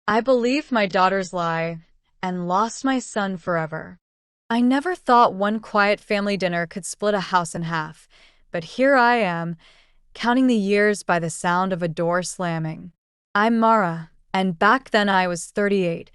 I believed my daughter's lie and lost my son forever. I never thought one quiet family dinner could split a house in half, but here I am, counting the years by the sound of a door slamming. I'm Mara, and back then I was 38,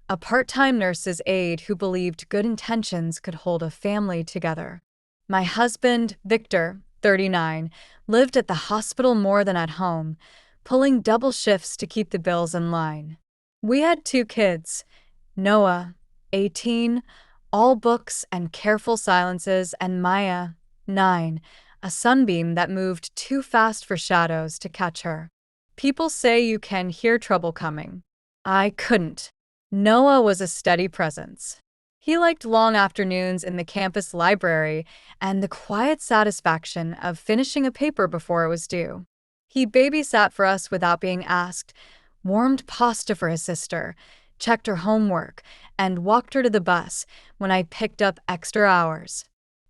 a part-time nurse's aide who believed good intentions could hold a family together. My husband, Victor, 39, lived at the hospital more than at home, pulling double shifts to keep the bills in line. We had two kids, Noah, 18, all books and careful silences, and Maya, 9, a sunbeam that moved too fast for shadows to catch her. People say you can hear trouble coming. I couldn't. Noah was a steady presence. He liked long afternoons in the campus library and the quiet satisfaction of finishing a paper before it was due. He babysat for us without being asked, warmed pasta for his sister, checked her homework, and walked her to the bus when I picked up extra hours.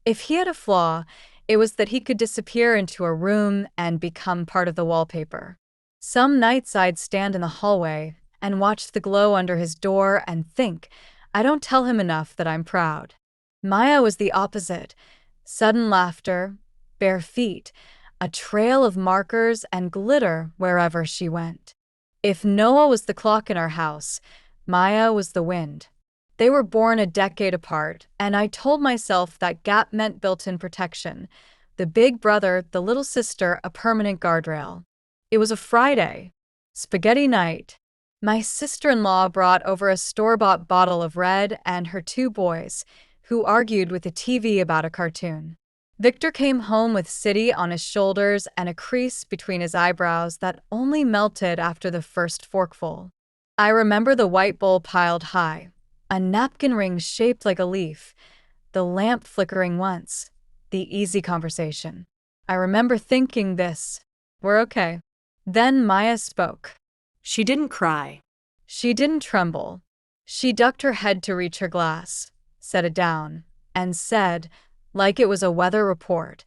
If he had a flaw, it was that he could disappear into a room and become part of the wallpaper. Some nights I'd stand in the hallway and watch the glow under his door and think, I don't tell him enough that I'm proud. Maya was the opposite. Sudden laughter, bare feet, a trail of markers and glitter wherever she went. If Noah was the clock in our house, Maya was the wind. They were born a decade apart, and I told myself that gap meant built-in protection. The big brother, the little sister, a permanent guardrail. It was a Friday. Spaghetti night. My sister-in-law brought over a store-bought bottle of red and her two boys, who argued with the TV about a cartoon. Victor came home with City on his shoulders and a crease between his eyebrows that only melted after the first forkful. I remember the white bowl piled high, a napkin ring shaped like a leaf, the lamp flickering once, the easy conversation. I remember thinking this, we're okay. Then Maya spoke. She didn't cry. She didn't tremble. She ducked her head to reach her glass, set it down, and said, like it was a weather report,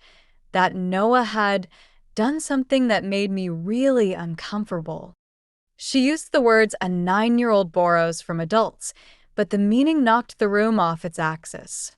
that Noah had done something that made me really uncomfortable. She used the words a 9-year-old borrows from adults, but the meaning knocked the room off its axis.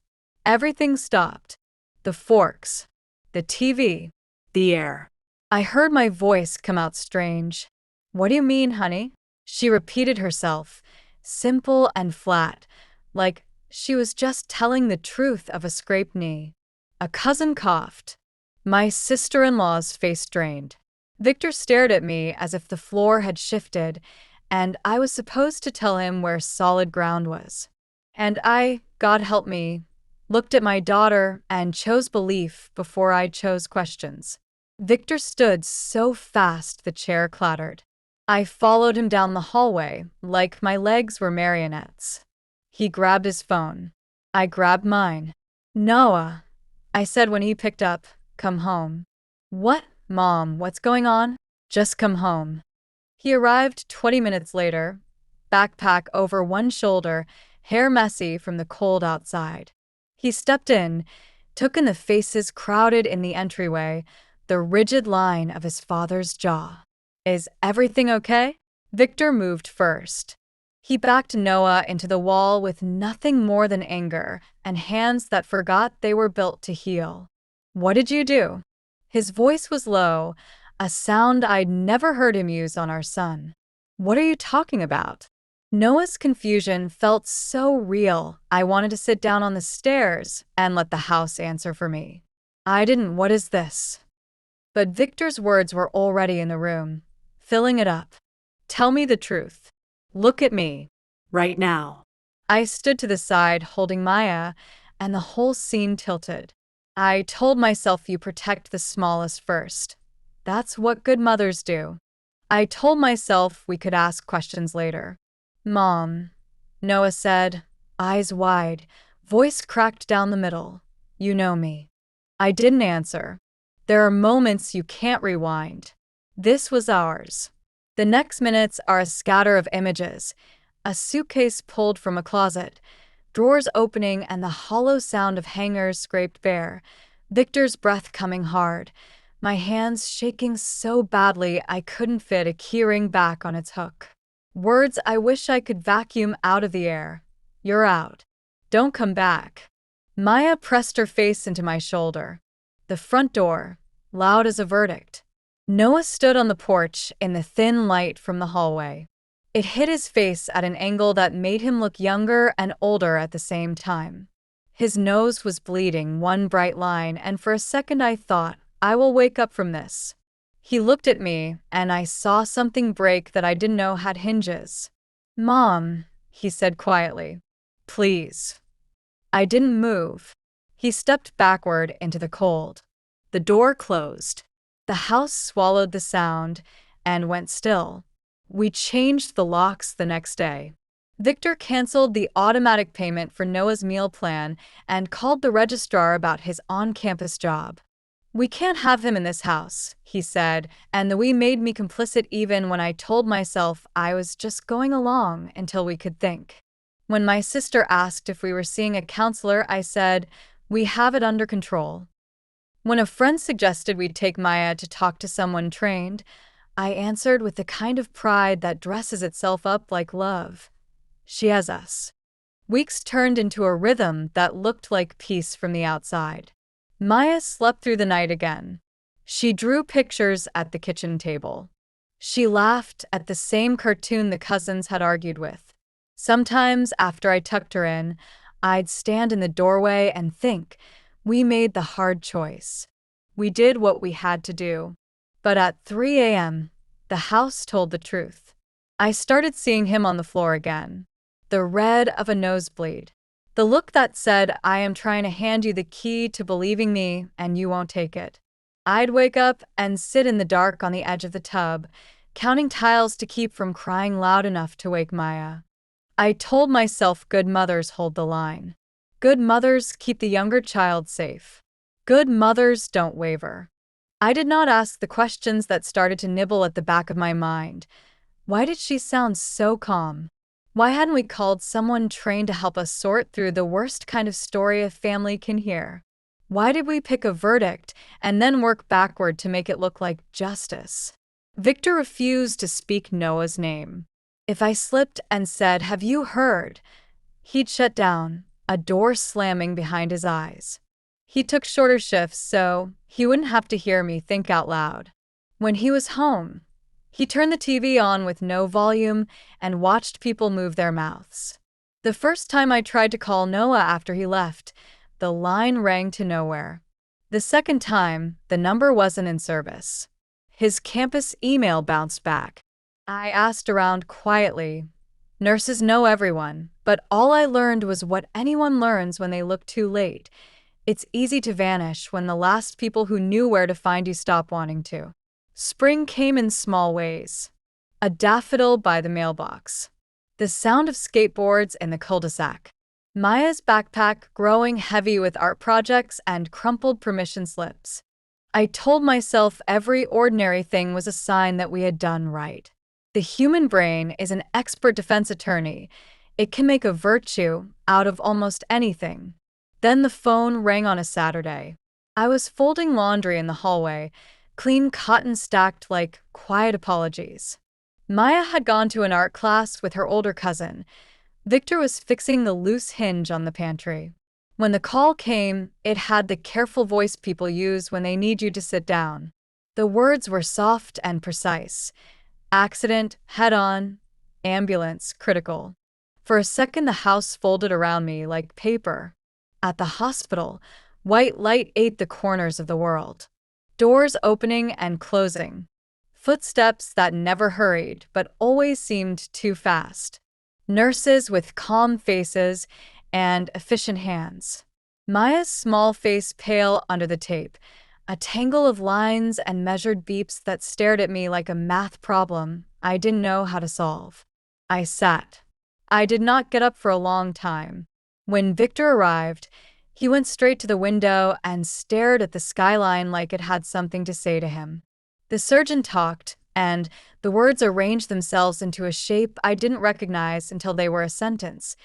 Everything stopped. The forks, the TV, The air. I heard my voice come out strange. What do you mean, honey? She repeated herself, simple and flat, like she was just telling the truth of a scraped knee. A cousin coughed. My sister-in-law's face drained. Victor stared at me as if the floor had shifted, and I was supposed to tell him where solid ground was. And I, God help me, looked at my daughter and chose belief before I chose questions. Victor stood so fast the chair clattered. I followed him down the hallway like my legs were marionettes. He grabbed his phone. I grabbed mine. Noah, I said when he picked up, come home. What, Mom, what's going on? Just come home. He arrived 20 minutes later, backpack over one shoulder, hair messy from the cold outside. He stepped in, took in the faces crowded in the entryway, the rigid line of his father's jaw. Is everything okay? Victor moved first. He backed Noah into the wall with nothing more than anger and hands that forgot they were built to heal. What did you do? His voice was low, a sound I'd never heard him use on our son. What are you talking about? Noah's confusion felt so real, I wanted to sit down on the stairs and let the house answer for me. I didn't. What is this? But Victor's words were already in the room, filling it up. Tell me the truth. Look at me. Right now. I stood to the side holding Maya, and the whole scene tilted. I told myself you protect the smallest first. That's what good mothers do. I told myself we could ask questions later. Mom, Noah said, eyes wide, voice cracked down the middle. You know me. I didn't answer. There are moments you can't rewind. This was ours. The next minutes are a scatter of images, a suitcase pulled from a closet, drawers opening and the hollow sound of hangers scraped bare, Victor's breath coming hard, my hands shaking so badly I couldn't fit a keyring back on its hook. Words I wish I could vacuum out of the air. You're out. Don't come back. Maya pressed her face into my shoulder. The front door, loud as a verdict. Noah stood on the porch in the thin light from the hallway. It hit his face at an angle that made him look younger and older at the same time. His nose was bleeding one bright line, and for a second I thought, I will wake up from this. He looked at me, and I saw something break that I didn't know had hinges. "Mom," he said quietly. "Please." I didn't move. He stepped backward into the cold. The door closed. The house swallowed the sound and went still. We changed the locks the next day. Victor canceled the automatic payment for Noah's meal plan and called the registrar about his on-campus job. "We can't have him in this house," he said, and the "we" made me complicit even when I told myself I was just going along until we could think. When my sister asked if we were seeing a counselor, I said, "We have it under control." When a friend suggested we take Maya to talk to someone trained, I answered with the kind of pride that dresses itself up like love. She has us. Weeks turned into a rhythm that looked like peace from the outside. Maya slept through the night again. She drew pictures at the kitchen table. She laughed at the same cartoon the cousins had argued with. Sometimes, after I tucked her in, I'd stand in the doorway and think, we made the hard choice. We did what we had to do. But at 3 a.m., the house told the truth. I started seeing him on the floor again. The red of a nosebleed. The look that said, I am trying to hand you the key to believing me, and you won't take it. I'd wake up and sit in the dark on the edge of the tub, counting tiles to keep from crying loud enough to wake Maya. I told myself good mothers hold the line. Good mothers keep the younger child safe. Good mothers don't waver. I did not ask the questions that started to nibble at the back of my mind. Why did she sound so calm? Why hadn't we called someone trained to help us sort through the worst kind of story a family can hear? Why did we pick a verdict and then work backward to make it look like justice? Victor refused to speak Noah's name. If I slipped and said, "Have you heard?" he'd shut down, a door slamming behind his eyes. He took shorter shifts so he wouldn't have to hear me think out loud. When he was home, he turned the TV on with no volume and watched people move their mouths. The first time I tried to call Noah after he left, the line rang to nowhere. The second time, the number wasn't in service. His campus email bounced back. I asked around quietly. Nurses know everyone, but all I learned was what anyone learns when they look too late. It's easy to vanish when the last people who knew where to find you stop wanting to. Spring came in small ways. A daffodil by the mailbox. The sound of skateboards in the cul-de-sac. Maya's backpack growing heavy with art projects and crumpled permission slips. I told myself every ordinary thing was a sign that we had done right. The human brain is an expert defense attorney. It can make a virtue out of almost anything. Then the phone rang on a Saturday. I was folding laundry in the hallway, clean cotton stacked like quiet apologies. Maya had gone to an art class with her older cousin. Victor was fixing the loose hinge on the pantry. When the call came, it had the careful voice people use when they need you to sit down. The words were soft and precise. Accident, head-on, ambulance, critical. For a second, the house folded around me like paper. At the hospital, white light ate the corners of the world. Doors opening and closing. Footsteps that never hurried but always seemed too fast. Nurses with calm faces and efficient hands. Maya's small face pale under the tape, a tangle of lines and measured beeps that stared at me like a math problem I didn't know how to solve. I sat. I did not get up for a long time. When Victor arrived, he went straight to the window and stared at the skyline like it had something to say to him. The surgeon talked, and the words arranged themselves into a shape I didn't recognize until they were a sentence.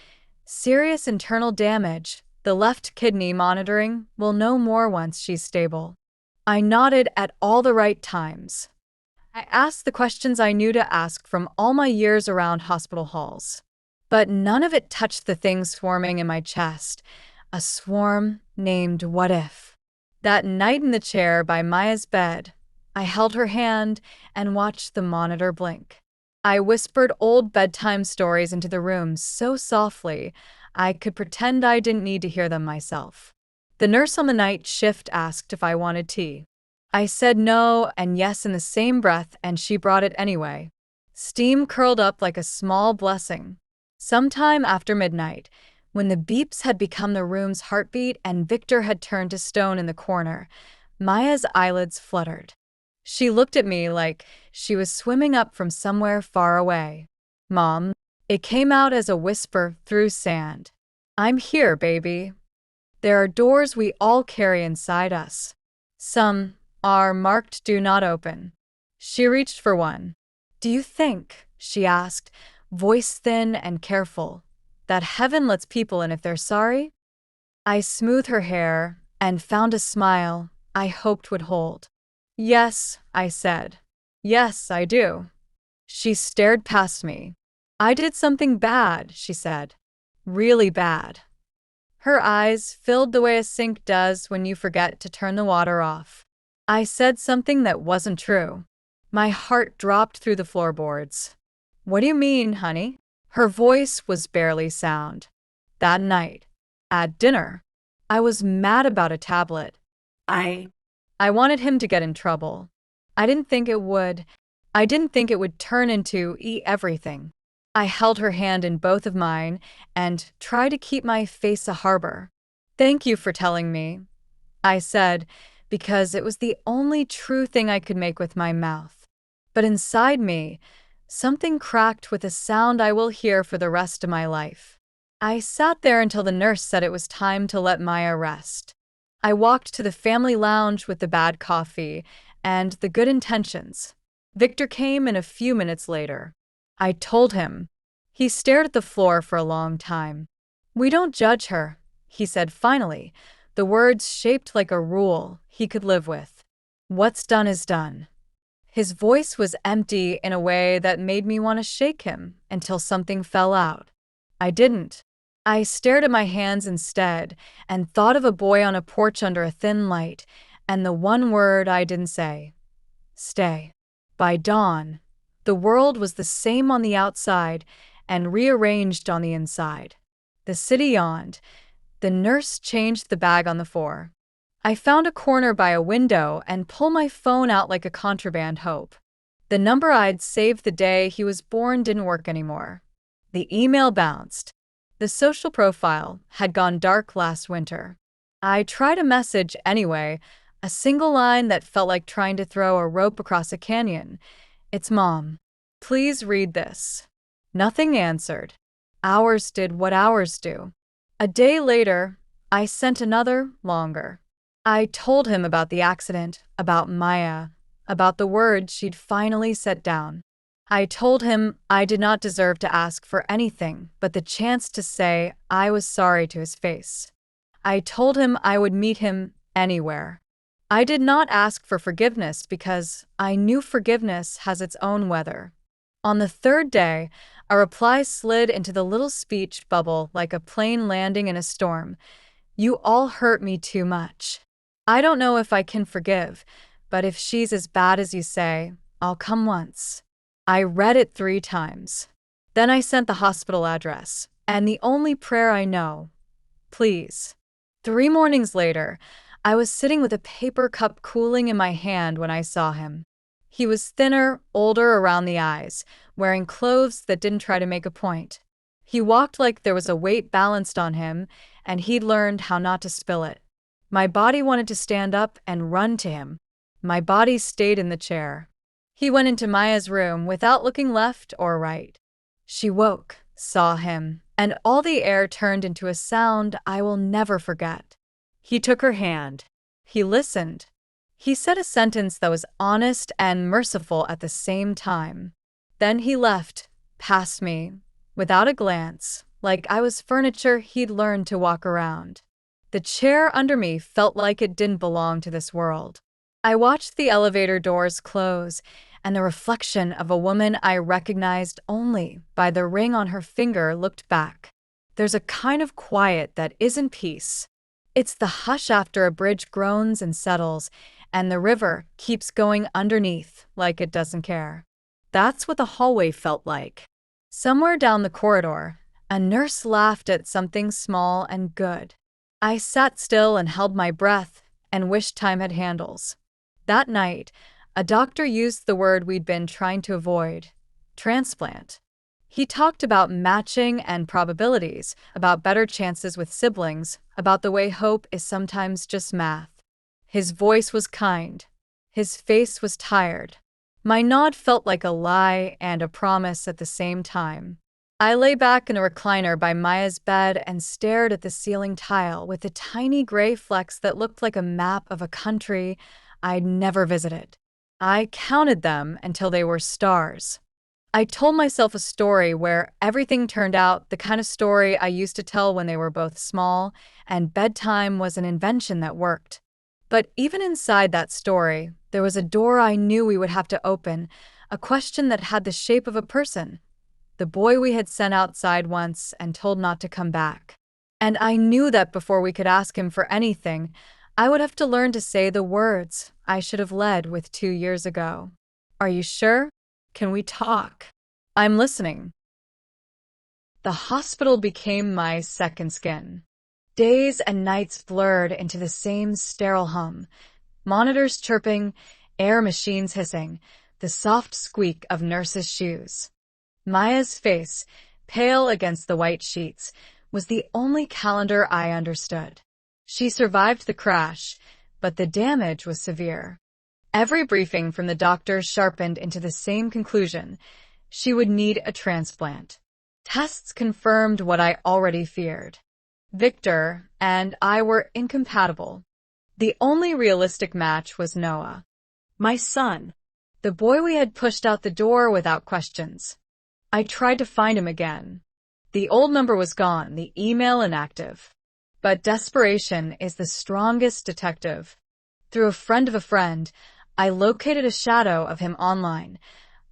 Serious internal damage. The left kidney monitoring. Will know more once she's stable. I nodded at all the right times. I asked the questions I knew to ask from all my years around hospital halls. But none of it touched the thing swarming in my chest, a swarm named What If. That night in the chair by Maya's bed, I held her hand and watched the monitor blink. I whispered old bedtime stories into the room so softly I could pretend I didn't need to hear them myself. The nurse on the night shift asked if I wanted tea. I said no and yes in the same breath, and she brought it anyway. Steam curled up like a small blessing. Sometime after midnight, when the beeps had become the room's heartbeat and Victor had turned to stone in the corner, Maya's eyelids fluttered. She looked at me like she was swimming up from somewhere far away. "Mom," it came out as a whisper through sand. "I'm here, baby." There are doors we all carry inside us. Some are marked "Do Not Open." She reached for one. "Do you think," she asked, voice thin and careful, "that heaven lets people in if they're sorry?" I smoothed her hair and found a smile I hoped would hold. "Yes," I said. "Yes, I do." She stared past me. "I did something bad," she said. "Really bad." Her eyes filled the way a sink does when you forget to turn the water off. I said something that wasn't true. My heart dropped through the floorboards. "What do you mean, honey?" Her voice was barely sound. "That night, at dinner, I was mad about a tablet. I wanted him to get in trouble. I didn't think it would. I didn't think it would turn into eat everything." I held her hand in both of mine and tried to keep my face a harbor. "Thank you for telling me," I said, because it was the only true thing I could make with my mouth. But inside me, something cracked with a sound I will hear for the rest of my life. I sat there until the nurse said it was time to let Maya rest. I walked to the family lounge with the bad coffee and the good intentions. Victor came in a few minutes later. I told him. He stared at the floor for a long time. "We don't judge her," he said finally, the words shaped like a rule he could live with. "What's done is done." His voice was empty in a way that made me want to shake him until something fell out. I didn't. I stared at my hands instead and thought of a boy on a porch under a thin light and the one word I didn't say. Stay. By dawn, the world was the same on the outside and rearranged on the inside. The city yawned. The nurse changed the bag on the floor. I found a corner by a window and pulled my phone out like a contraband hope. The number I'd saved the day he was born didn't work anymore. The email bounced. The social profile had gone dark last winter. I tried a message anyway, a single line that felt like trying to throw a rope across a canyon. "It's Mom. Please read this." Nothing answered. Hours did what hours do. A day later, I sent another, longer. I told him about the accident, about Maya, about the words she'd finally set down. I told him I did not deserve to ask for anything but the chance to say I was sorry to his face. I told him I would meet him anywhere. I did not ask for forgiveness because I knew forgiveness has its own weather. On the third day, a reply slid into the little speech bubble like a plane landing in a storm. "You all hurt me too much. I don't know if I can forgive, but if she's as bad as you say, I'll come once." I read it 3 times. Then I sent the hospital address, and the only prayer I know, "Please." 3 mornings later, I was sitting with a paper cup cooling in my hand when I saw him. He was thinner, older around the eyes, wearing clothes that didn't try to make a point. He walked like there was a weight balanced on him, and he'd learned how not to spill it. My body wanted to stand up and run to him. My body stayed in the chair. He went into Maya's room without looking left or right. She woke, saw him, and all the air turned into a sound I will never forget. He took her hand. He listened. He said a sentence that was honest and merciful at the same time. Then he left, past me, without a glance, like I was furniture he'd learned to walk around. The chair under me felt like it didn't belong to this world. I watched the elevator doors close, and the reflection of a woman I recognized only by the ring on her finger looked back. There's a kind of quiet that isn't peace. It's the hush after a bridge groans and settles, and the river keeps going underneath like it doesn't care. That's what the hallway felt like. Somewhere down the corridor, a nurse laughed at something small and good. I sat still and held my breath and wished time had handles. That night, a doctor used the word we'd been trying to avoid: transplant. He talked about matching and probabilities, about better chances with siblings, about the way hope is sometimes just math. His voice was kind. His face was tired. My nod felt like a lie and a promise at the same time. I lay back in the recliner by Maya's bed and stared at the ceiling tile with the tiny gray flecks that looked like a map of a country I'd never visited. I counted them until they were stars. I told myself a story where everything turned out the kind of story I used to tell when they were both small, and bedtime was an invention that worked. But even inside that story, there was a door I knew we would have to open, a question that had the shape of a person. The boy we had sent outside once and told not to come back. And I knew that before we could ask him for anything, I would have to learn to say the words I should have led with 2 years ago. Are you sure? Can we talk? I'm listening. The hospital became my second skin. Days and nights blurred into the same sterile hum. Monitors chirping, air machines hissing, the soft squeak of nurses' shoes. Maya's face, pale against the white sheets, was the only calendar I understood. She survived the crash, but the damage was severe. Every briefing from the doctor sharpened into the same conclusion: she would need a transplant. Tests confirmed what I already feared. Victor and I were incompatible. The only realistic match was Noah. My son. The boy we had pushed out the door without questions. I tried to find him again. The old number was gone, the email inactive. But desperation is the strongest detective. Through a friend of a friend, I located a shadow of him online,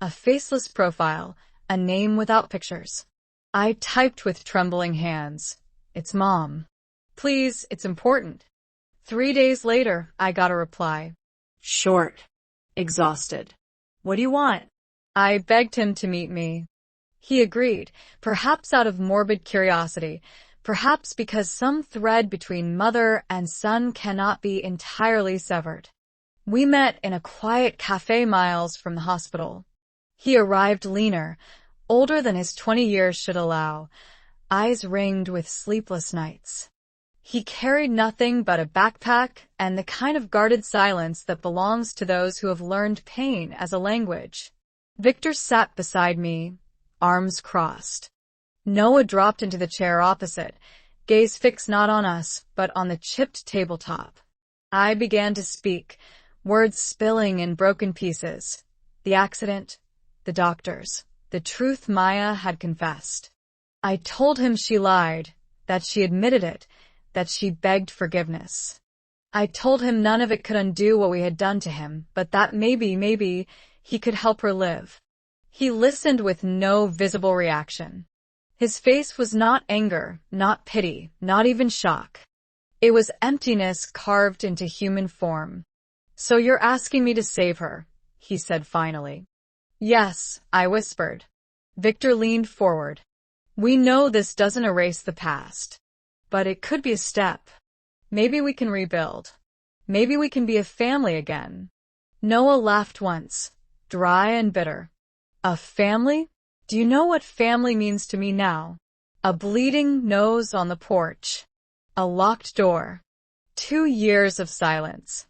a faceless profile, a name without pictures. I typed with trembling hands, "It's Mom. Please, it's important." 3 days later, I got a reply. Short. Exhausted. What do you want? I begged him to meet me. He agreed, perhaps out of morbid curiosity, perhaps because some thread between mother and son cannot be entirely severed. We met in a quiet cafe miles from the hospital. He arrived leaner, older than his 20 years should allow, eyes ringed with sleepless nights. He carried nothing but a backpack and the kind of guarded silence that belongs to those who have learned pain as a language. Victor sat beside me, arms crossed. Noah dropped into the chair opposite, gaze fixed not on us, but on the chipped tabletop. I began to speak, words spilling in broken pieces. The accident, the doctors, the truth Maya had confessed. I told him she lied, that she admitted it, that she begged forgiveness. I told him none of it could undo what we had done to him, but that maybe, he could help her live. He listened with no visible reaction. His face was not anger, not pity, not even shock. It was emptiness carved into human form. "So you're asking me to save her," he said finally. "Yes," I whispered. Victor leaned forward. "We know this doesn't erase the past. But it could be a step. Maybe we can rebuild. Maybe we can be a family again." Noah laughed once, dry and bitter. "A family? Do you know what family means to me now? A bleeding nose on the porch. A locked door. 2 years of silence."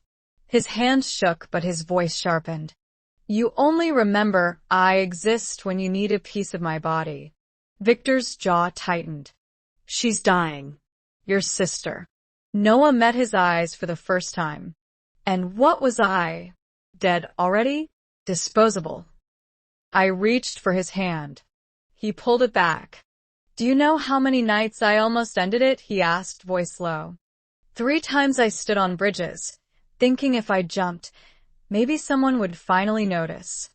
His hands shook, but his voice sharpened. "You only remember I exist when you need a piece of my body." Victor's jaw tightened. "She's dying. Your sister." Noah met his eyes for the first time. And what was I? Dead already? Disposable? I reached for his hand. He pulled it back. "Do you know how many nights I almost ended it?" he asked, voice low. 3 times I stood on bridges, thinking if I jumped, maybe someone would finally notice.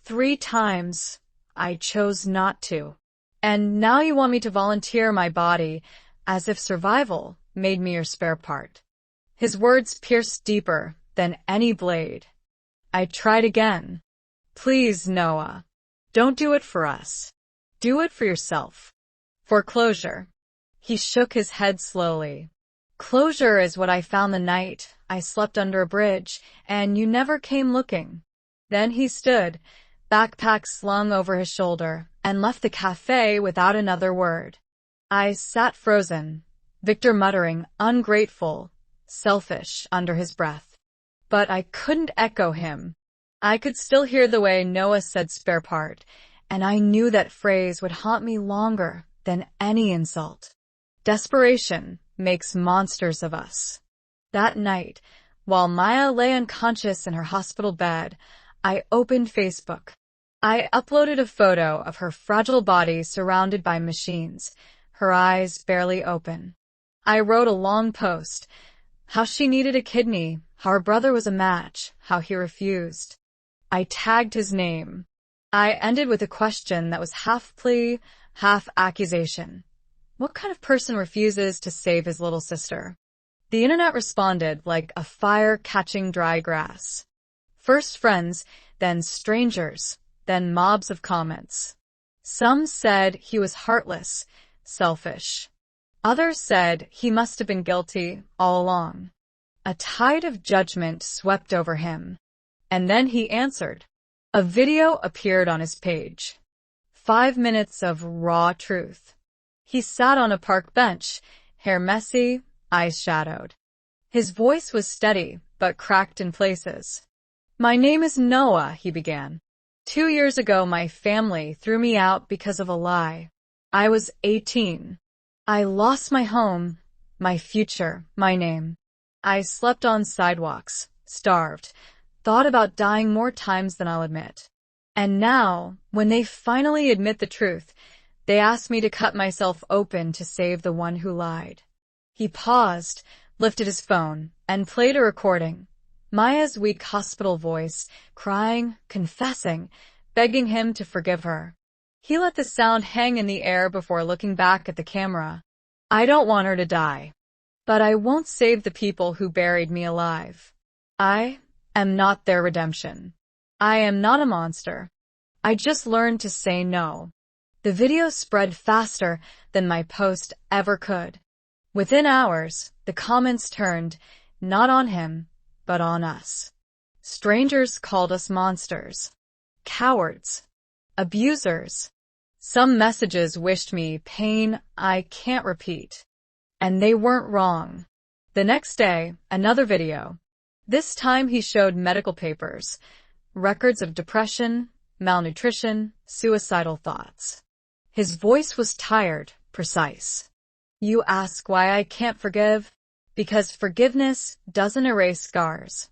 3 times. I chose not to. And now you want me to volunteer my body as if survival made me your spare part. His words pierced deeper than any blade. I tried again. Please, Noah. Don't do it for us. Do it for yourself. For closure. He shook his head slowly. Closure is what I found the night I slept under a bridge, and you never came looking. Then he stood, backpack slung over his shoulder, and left the cafe without another word. I sat frozen, Victor muttering ungrateful, selfish under his breath. But I couldn't echo him. I could still hear the way Noah said spare part, and I knew that phrase would haunt me longer than any insult. Desperation makes monsters of us. That night, while Maya lay unconscious in her hospital bed, I opened Facebook. I uploaded a photo of her fragile body surrounded by machines, her eyes barely open. I wrote a long post, how she needed a kidney, how her brother was a match, how he refused. I tagged his name. I ended with a question that was half plea, half accusation. What kind of person refuses to save his little sister? The internet responded like a fire catching dry grass. First friends, then strangers, then mobs of comments. Some said he was heartless, selfish. Others said he must have been guilty all along. A tide of judgment swept over him. And then he answered. A video appeared on his page. 5 minutes of raw truth. He sat on a park bench, hair messy, eyes shadowed. His voice was steady, but cracked in places. My name is Noah, he began. 2 years ago, my family threw me out because of a lie. I was 18. I lost my home, my future, my name. I slept on sidewalks, starved, thought about dying more times than I'll admit. And now, when they finally admit the truth, they ask me to cut myself open to save the one who lied. He paused, lifted his phone, and played a recording. Maya's weak hospital voice, crying, confessing, begging him to forgive her. He let the sound hang in the air before looking back at the camera. I don't want her to die. But I won't save the people who buried me alive. I am not their redemption. I am not a monster. I just learned to say no. The video spread faster than my post ever could. Within hours, the comments turned, not on him, but on us. Strangers called us monsters, cowards, abusers. Some messages wished me pain I can't repeat. And they weren't wrong. The next day, another video. This time he showed medical papers, records of depression, malnutrition, suicidal thoughts. His voice was tired, precise. You ask why I can't forgive? Because forgiveness doesn't erase scars.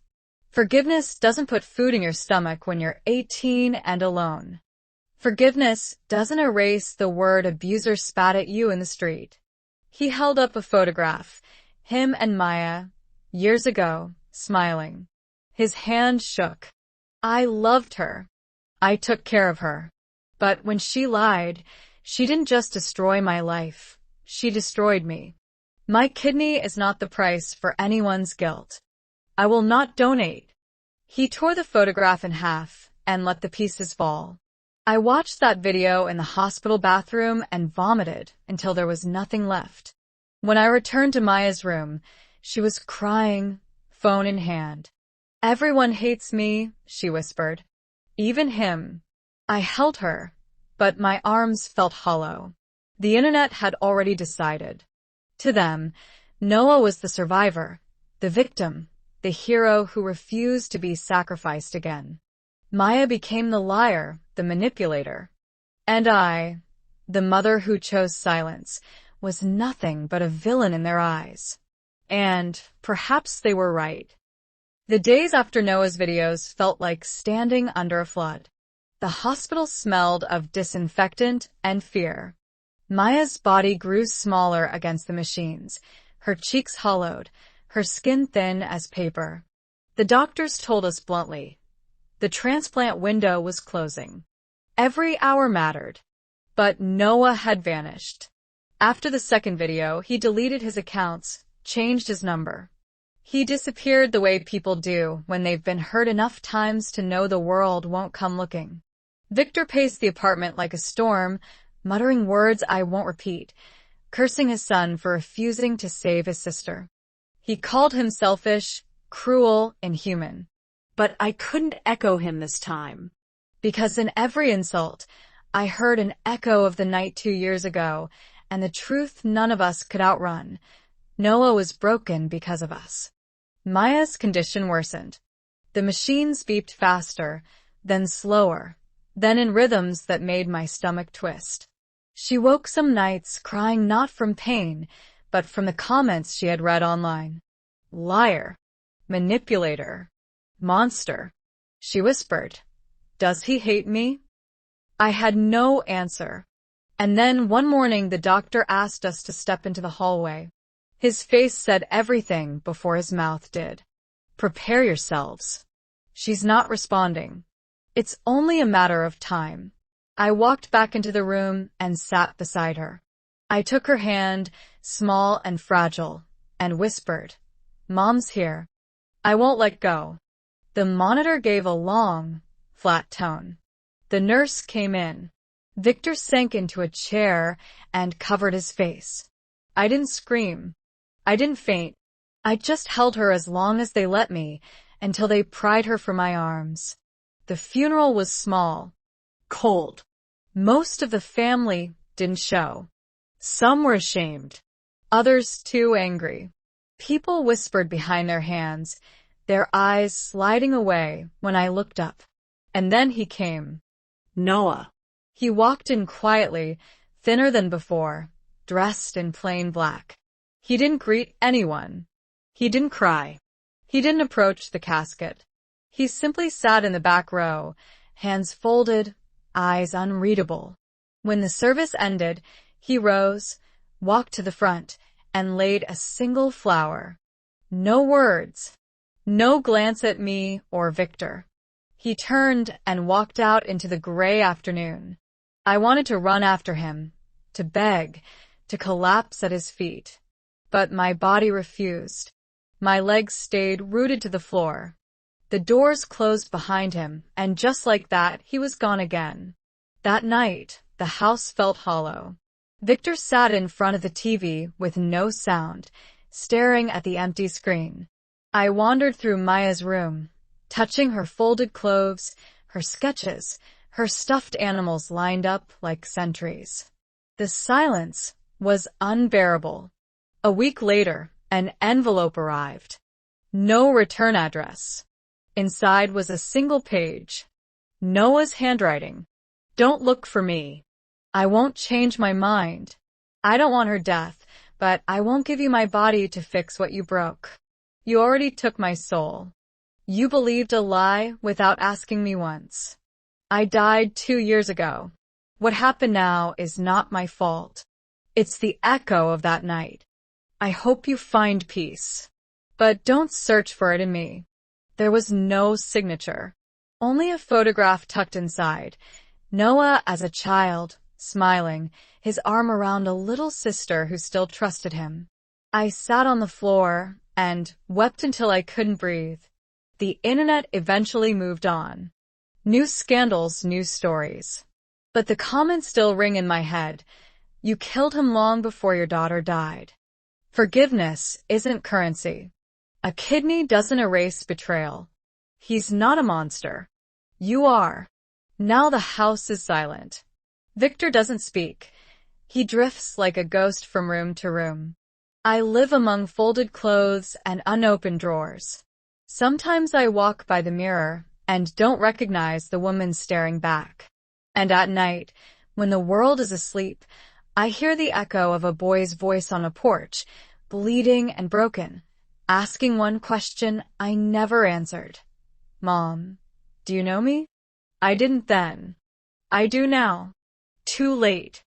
Forgiveness doesn't put food in your stomach when you're 18 and alone. Forgiveness doesn't erase the word abuser spat at you in the street. He held up a photograph, him and Maya, years ago, smiling. His hand shook. I loved her. I took care of her. But when she lied, she didn't just destroy my life. She destroyed me. My kidney is not the price for anyone's guilt. I will not donate. He tore the photograph in half and let the pieces fall. I watched that video in the hospital bathroom and vomited until there was nothing left. When I returned to Maya's room, she was crying, phone in hand. Everyone hates me, she whispered. Even him. I held her, but my arms felt hollow. The internet had already decided. To them, Noah was the survivor, the victim, the hero who refused to be sacrificed again. Maya became the liar, the manipulator. And I, the mother who chose silence, was nothing but a villain in their eyes. And perhaps they were right. The days after Noah's videos felt like standing under a flood. The hospital smelled of disinfectant and fear. Maya's body grew smaller against the machines, her cheeks hollowed, her skin thin as paper. The doctors told us bluntly, The transplant window was closing. Every hour mattered. But Noah had vanished. After the second video, he deleted his accounts, changed his number. He disappeared the way people do when they've been hurt enough times to know the world won't come looking. Victor paced the apartment like a storm, muttering words I won't repeat, cursing his son for refusing to save his sister. He called him selfish, cruel, inhuman. But I couldn't echo him this time. Because in every insult, I heard an echo of the night 2 years ago, and the truth none of us could outrun. Noah was broken because of us. Maya's condition worsened. The machines beeped faster, then slower, then in rhythms that made my stomach twist. She woke some nights crying not from pain, but from the comments she had read online. Liar. Manipulator. Monster. She whispered, "Does he hate me?" I had no answer. And then one morning the doctor asked us to step into the hallway. His face said everything before his mouth did. "Prepare yourselves. She's not responding. It's only a matter of time." I walked back into the room and sat beside her. I took her hand, small and fragile, and whispered, "Mom's here." I won't let go. The monitor gave a long, flat tone. The nurse came in. Victor sank into a chair and covered his face. I didn't scream. I didn't faint. I just held her as long as they let me, until they pried her from my arms. The funeral was small, cold. Most of the family didn't show. Some were ashamed, others too angry. People whispered behind their hands, their eyes sliding away when I looked up. And then he came. Noah. He walked in quietly, thinner than before, dressed in plain black. He didn't greet anyone. He didn't cry. He didn't approach the casket. He simply sat in the back row, hands folded, eyes unreadable. When the service ended, he rose, walked to the front, and laid a single flower. No words. No glance at me or Victor. He turned and walked out into the gray afternoon. I wanted to run after him, to beg, to collapse at his feet. But my body refused. My legs stayed rooted to the floor. The doors closed behind him, and just like that, he was gone again. That night, the house felt hollow. Victor sat in front of the TV with no sound, staring at the empty screen. I wandered through Maya's room, touching her folded clothes, her sketches, her stuffed animals lined up like sentries. The silence was unbearable. A week later, an envelope arrived. No return address. Inside was a single page. Noah's handwriting. "Don't look for me. I won't change my mind. I don't want her death, but I won't give you my body to fix what you broke. You already took my soul. You believed a lie without asking me once. I died 2 years ago. What happened now is not my fault. It's the echo of that night. I hope you find peace. But don't search for it in me." There was no signature. Only a photograph tucked inside. Noah as a child, smiling, his arm around a little sister who still trusted him. I sat on the floor and wept until I couldn't breathe. The internet eventually moved on. New scandals, new stories. But the comments still ring in my head. You killed him long before your daughter died. Forgiveness isn't currency. A kidney doesn't erase betrayal. He's not a monster. You are. Now the house is silent. Victor doesn't speak. He drifts like a ghost from room to room. I live among folded clothes and unopened drawers. Sometimes I walk by the mirror and don't recognize the woman staring back. And at night, when the world is asleep, I hear the echo of a boy's voice on a porch, bleeding and broken, asking one question I never answered. "Mom, do you know me?" I didn't then. I do now. Too late.